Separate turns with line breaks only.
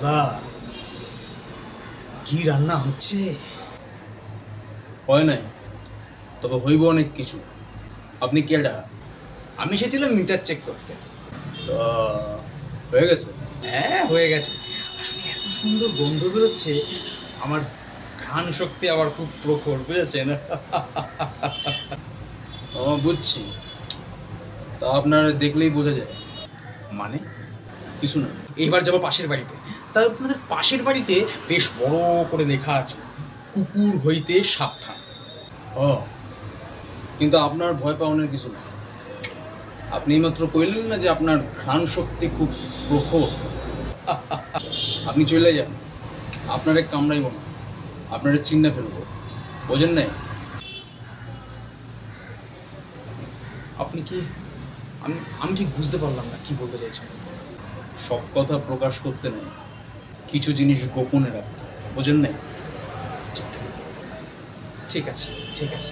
দাদা কি রান্না হচ্ছে?
হয় নাই, তবে হইব অনেক কিছু। আপনি কেডা?
আমি এসেছিলাম মিটার চেক করতে।
তো হয়ে গেছে?
হ্যাঁ হয়ে গেছে। আসলে এত সুন্দর গন্ধ বেরোচ্ছে, আমার ঘ্রাণ শক্তি আবার খুব প্রখর, বুঝেছেন?
বুঝছি। তা আপনার দেখলেই বোঝা যায়।
মানে
কিছু না।
এইবার যাবো পাশের বাড়িতে। তা আপনাদের পাশের বাড়িতে বেশ বড় করে লেখা আছে, কুকুর হইতে সাবধান।
ও, কিন্তু আপনার ভয় পাওয়ানোর কিছু না। আপনি মাত্র কইলেন না যে আপনার ঘ্রাণ শক্তি খুব প্রখর। আপনি চলে যান, আপনারে কামড়াইব না, আপনারে চিন্না ফেলবো, বোঝেন নাই?
আপনি কি, আমি আমি ঠিক বুঝতে পারলাম না কি বলতে চাইছেন।
সব কথা প্রকাশ করতে নেই, কিছু জিনিস গোপনে রাখতে, বোঝেন নাই?
ঠিক আছে ঠিক আছে।